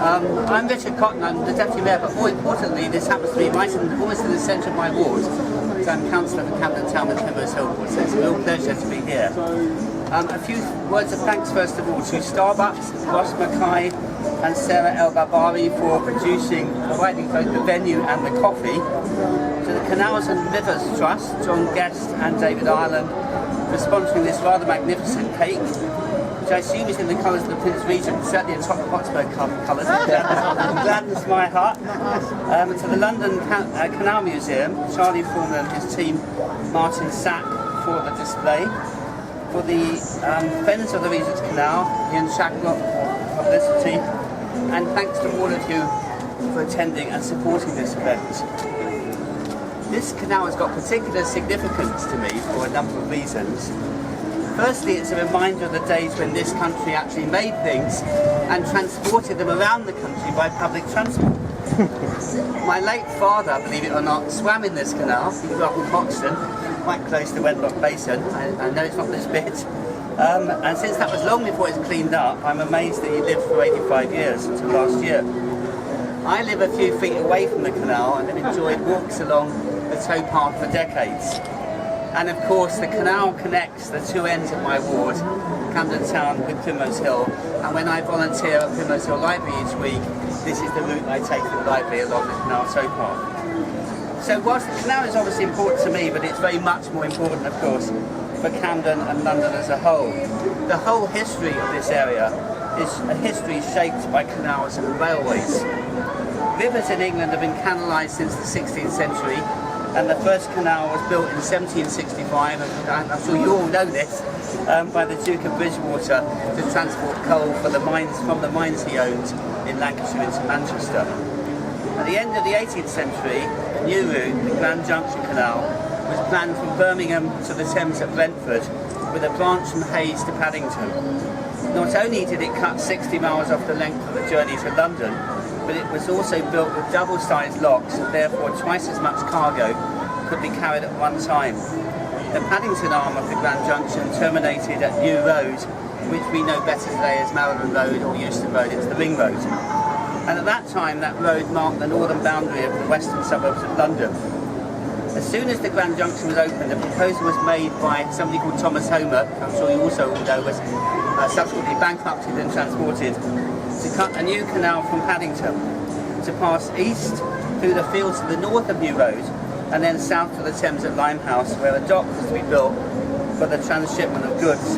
I'm Richard Cotton, I'm the Deputy Mayor, but more importantly, this happens to be right almost in the centre of my ward. So I'm Councillor for Camden Town and Primrose Hill Ward, so it's a real pleasure to be here. A few words of thanks first of all to Starbucks, Ross Mackay and Sarah El Babari for providing both the venue and the coffee. To the Canals and Rivers Trust, John Guest and David Ireland for sponsoring this rather magnificent cake, which I assume is in the colours of the Prince Regent, certainly a top Hotspur colours, gladdens my heart. To the London Canal Museum, Charlie Foreman and his team, Martin Sack, for the display. For the friends of the Regents Canal, Ian Shacklock for publicity, and thanks to all of you for attending and supporting this event. This canal has got particular significance to me for a number of reasons. Firstly, it's a reminder of the days when this country actually made things and transported them around the country by public transport. My late father, believe it or not, swam in this canal. He grew up in Hoxton, quite close to Wenlock Basin. I know it's not this bit. And since that was long before it was cleaned up, I'm amazed that he lived for 85 years until last year. I live a few feet away from the canal and have enjoyed walks along the towpath for decades. And of course the canal connects the two ends of my ward, Camden Town with Primrose Hill, and when I volunteer at Primrose Hill Library each week, this is the route I take to the library along the canal towpath. So whilst the canal is obviously important to me, but it's very much more important of course for Camden and London as a whole. The whole history of this area is a history shaped by canals and railways. Rivers in England have been canalised since the 16th century, and the first canal was built in 1765, and I'm sure you all know this, by the Duke of Bridgewater to transport coal from the mines he owned in Lancashire into Manchester. At the end of the 18th century, a new route, the Grand Junction Canal, was planned from Birmingham to the Thames at Brentford, with a branch from Hayes to Paddington. Not only did it cut 60 miles off the length of the journey to London, but it was also built with double-sized locks, and therefore twice as much cargo could be carried at one time. The Paddington arm of the Grand Junction terminated at New Road, which we know better today as Marylebone Road or Euston Road. It's the Ring Road. And at that time, that road marked the northern boundary of the western suburbs of London. As soon as the Grand Junction was opened, a proposal was made by somebody called Thomas Homer, I'm sure you also all know, was subsequently bankrupted and transported, to cut a new canal from Paddington, to pass east through the fields to the north of New Road, and then south to the Thames at Limehouse, where a dock was to be built for the transshipment of goods.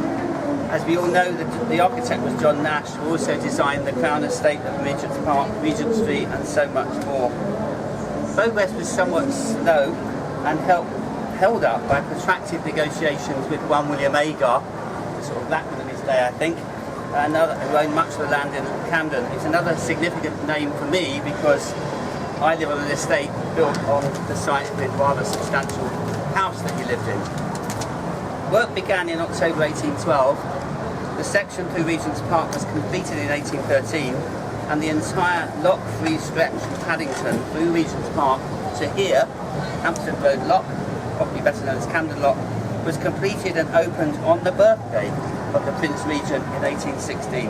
As we all know, the architect was John Nash, who also designed the Crown Estate of Regent's Park, Regent Street, and so much more. Progress was somewhat slow and held up by protracted negotiations with one William Agar, the sort of blackman of his day, I think, who owned much of the land in Camden. It's another significant name for me because I live on an estate built on the site with a rather substantial house that he lived in. Work began in October 1812. The section through Regent's Park was completed in 1813, and the entire lock-free stretch from Paddington through Regent's Park to here, Hampstead Road Lock, probably better known as Camden Lock, was completed and opened on the birthday of the Prince Regent in 1816.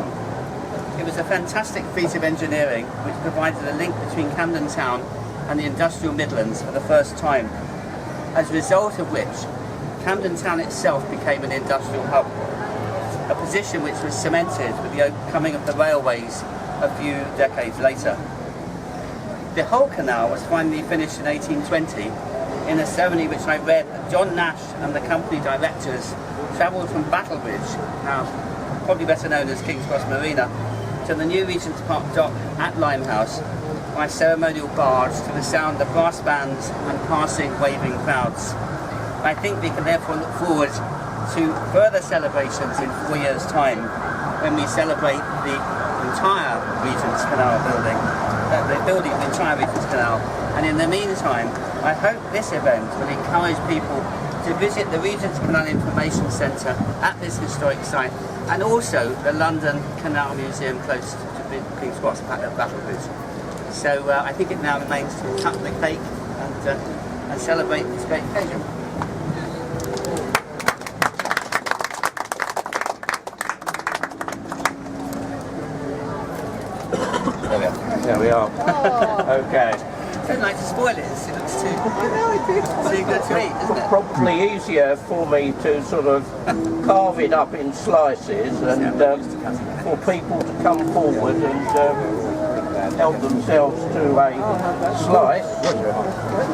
It was a fantastic feat of engineering which provided a link between Camden Town and the industrial Midlands for the first time, as a result of which Camden Town itself became an industrial hub, a position which was cemented with the coming of the railways a few decades later. The whole canal was finally finished in 1820 in a ceremony which I read that John Nash and the company directors travelled from Battlebridge, now probably better known as King's Cross Marina, to the new Regent's Park dock at Limehouse by ceremonial barge to the sound of brass bands and passing waving crowds. I think we can therefore look forward to further celebrations in 4 years' time when we celebrate the entire Regent's Canal building, the entire Regent's Canal. And in the meantime, I hope this event will encourage people to visit the Regent's Canal Information Centre at this historic site, and also the London Canal Museum close to King's Cross at Battlebridge. So I think it now remains to cut the cake and celebrate this great occasion. There we are. Okay. I don't like to spoil it. It looks too good to eat, isn't it? Probably easier for me to sort of carve it up in slices and for people to come forward and help themselves to a slice.